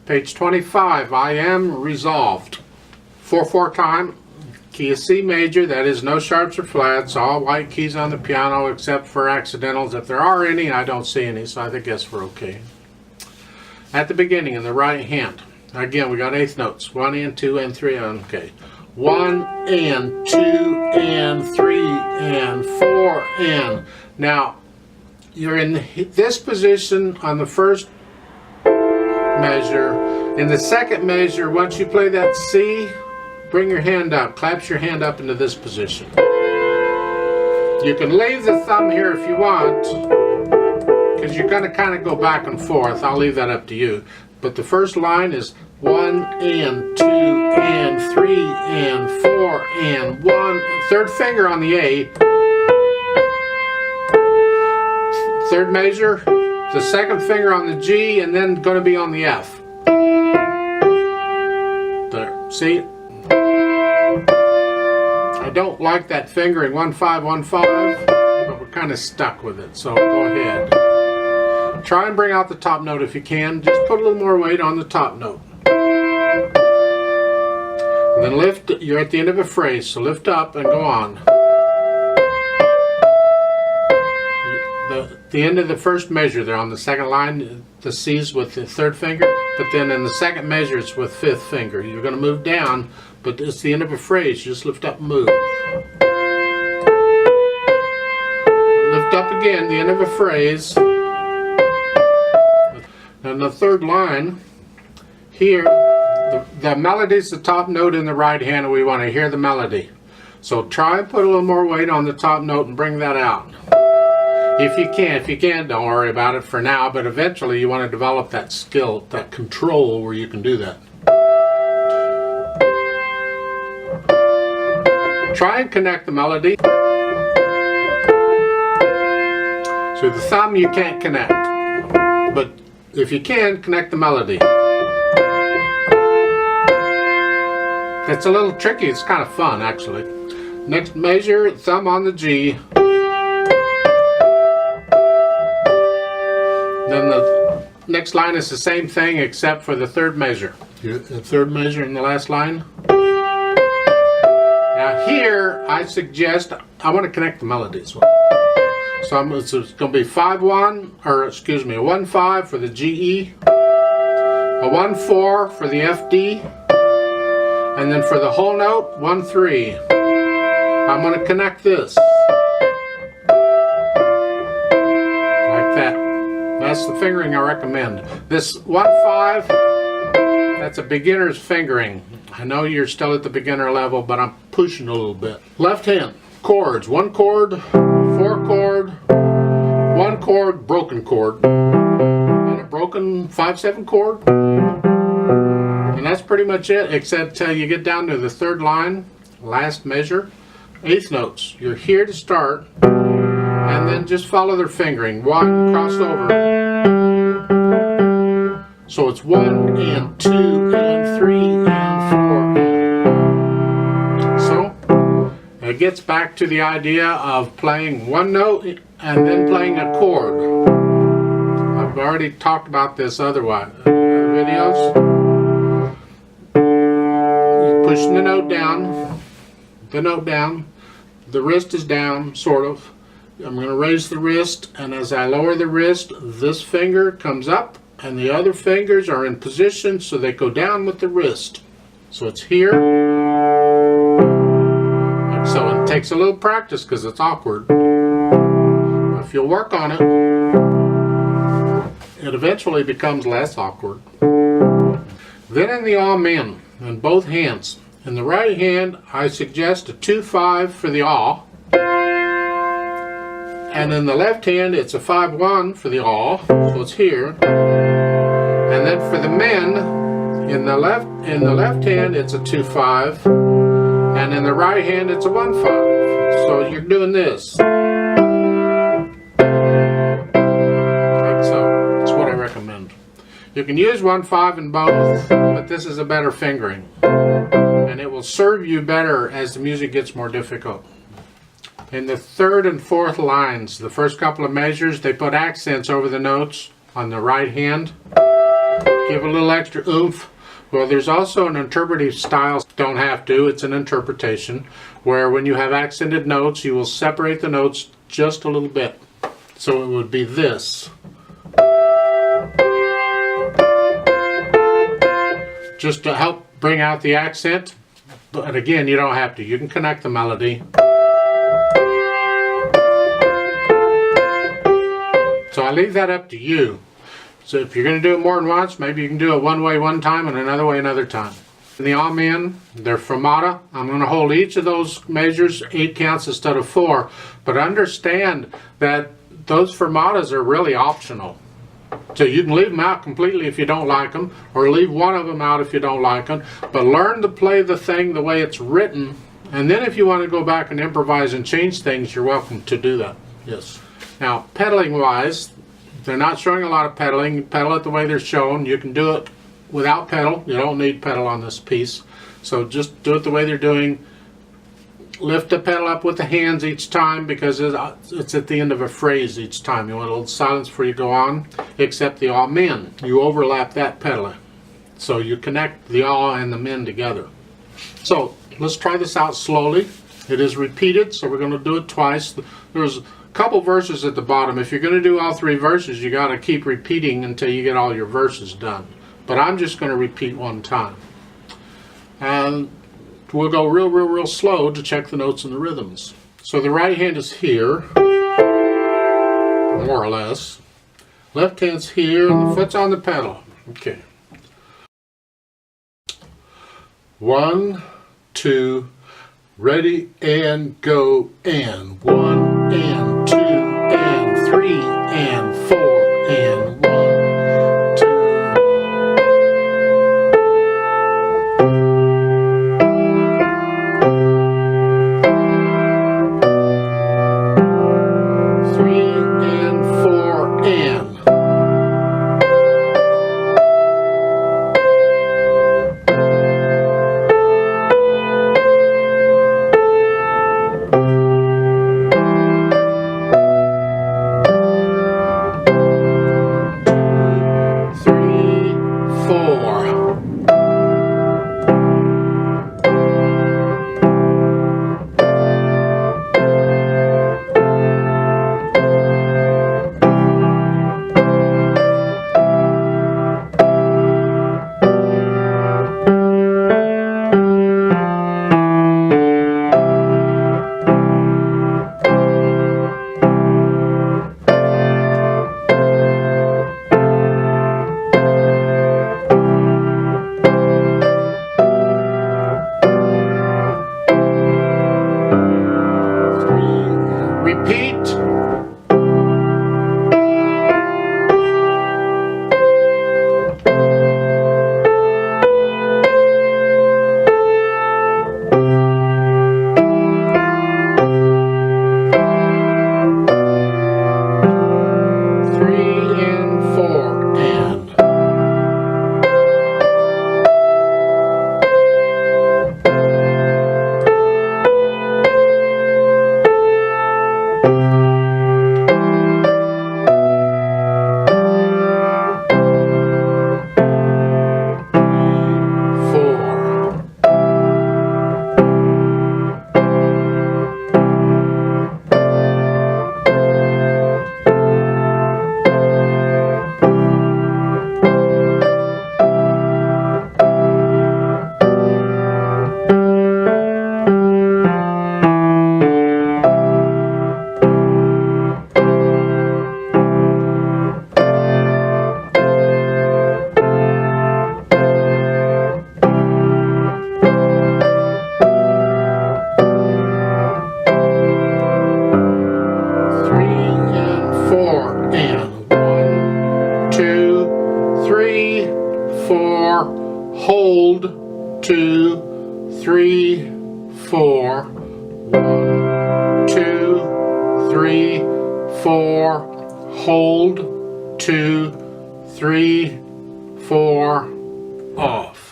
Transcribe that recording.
Page 25, I am resolved. 4/4 time, key is C major, that is no sharps or flats, all white keys on the piano except for accidentals. If there are any, I don't see any, so I guess we're okay. At the beginning, in the right hand, again, we got eighth notes, 1 and 2 and 3, okay. 1 and 2 and 3 and 4 and. Now, you're in this position on the first measure. In the second measure, once you play that C, bring your hand up, clasp your hand up into this position. You can leave the thumb here if you want, because you're going to kind of go back and forth. I'll leave that up to you. But the first line is 1 and 2 and 3 and 4 and 1. Third finger on the A. Third measure, the second finger on the G, and then going to be on the F. There, see? I don't like that fingering 1 5 1 5, but we're kind of stuck with it, so go ahead. Try and bring out the top note if you can. Just put a little more weight on the top note. And then lift, you're at the end of a phrase, so lift up and go on. The end of the first measure there on the second line, the C's with the third finger, but then in the second measure it's with fifth finger. You're going to move down, but it's the end of a phrase. You just lift up and move. Lift up again, the end of a phrase. And the third line, here, the melody is the top note in the right hand, and we want to hear the melody. So try and put a little more weight on the top note and bring that out. If you can, don't worry about it for now, but eventually you want to develop that skill, that control where you can do that. Try and connect the melody. So the thumb you can't connect, but if you can, connect the melody. It's a little tricky, it's kind of fun actually. Next measure, thumb on the G. Then the next line is the same thing except for the third measure. The third measure in the last line. Now here, I suggest, I want to connect the melodies. So it's going to be 5 1, or excuse me, a 1 5 for the GE, a 1 4 for the FD, and then for the whole note, 1 3. I'm going to connect this like that. That's the fingering I recommend. This 1 5, that's a beginner's fingering. I know you're still at the beginner level, but I'm pushing a little bit. Left hand, chords, 1 chord, 4 chord, 1 chord, broken chord, and a broken 5/7 chord. And that's pretty much it, except till you get down to the third line, last measure, eighth notes. You're here to start, and then just follow their fingering. 1, cross over. So it's 1 and 2 and 3 and 4. So it gets back to the idea of playing one note and then playing a chord. I've already talked about this other videos. You're pushing the note down, the wrist is down, sort of. I'm going to raise the wrist, and as I lower the wrist, this finger comes up, and the other fingers are in position so they go down with the wrist. So it's here. So it takes a little practice because it's awkward. If you'll work on it, it eventually becomes less awkward. Then in the Amen, in both hands. In the right hand, I suggest a 2 5 for the aw. And in the left hand, it's a 5 1 for the aw, so it's here. And then for the men, in the left hand, it's a 2 5, and in the right hand, it's a 1 5. So you're doing this, like so. That's what I recommend. You can use 1 5 in both, but this is a better fingering, and it will serve you better as the music gets more difficult. In the third and fourth lines, the first couple of measures, they put accents over the notes on the right hand. give a little extra oomph. Well, there's also an interpretive style, don't have to, it's an interpretation, where when you have accented notes, you will separate the notes just a little bit. So it would be this. Just to help bring out the accent, but again, you don't have to. You can connect the melody. So I leave that up to you. So if you're going to do it more than once, maybe you can do it one way one time and another way another time. In the amen, they're fermata. I'm going to hold each of those measures 8 counts instead of 4. But understand that those fermatas are really optional. So you can leave them out completely if you don't like them, or leave one of them out if you don't like them. But learn to play the thing the way it's written, and then if you want to go back and improvise and change things, you're welcome to do that. Yes. Now, pedaling wise, they're not showing a lot of pedaling. You pedal it the way they're shown. You can do it without pedal. You don't need pedal on this piece. So just do it the way they're doing. Lift the pedal up with the hands each time because it's at the end of a phrase each time. You want a little silence before you go on, except the amen. You overlap that pedal. So you connect the ah and the men together. So let's try this out slowly. It is repeated, so we're going to do it twice. There's a couple verses at the bottom. If you're going to do all 3 verses, you got to keep repeating until you get all your verses done. But I'm just going to repeat one time. And we'll go real slow to check the notes and the rhythms. So the right hand is here, more or less. Left hand's here, and the foot's on the pedal. Okay. 1, 2, ready and go, and 1 and 2 and 3 and 4 and 1, 2. 3 and 4 and. Repeat. Hold, 2, 3, 4. 1, 2, 3, 4. Hold, 2, 3, 4. Off.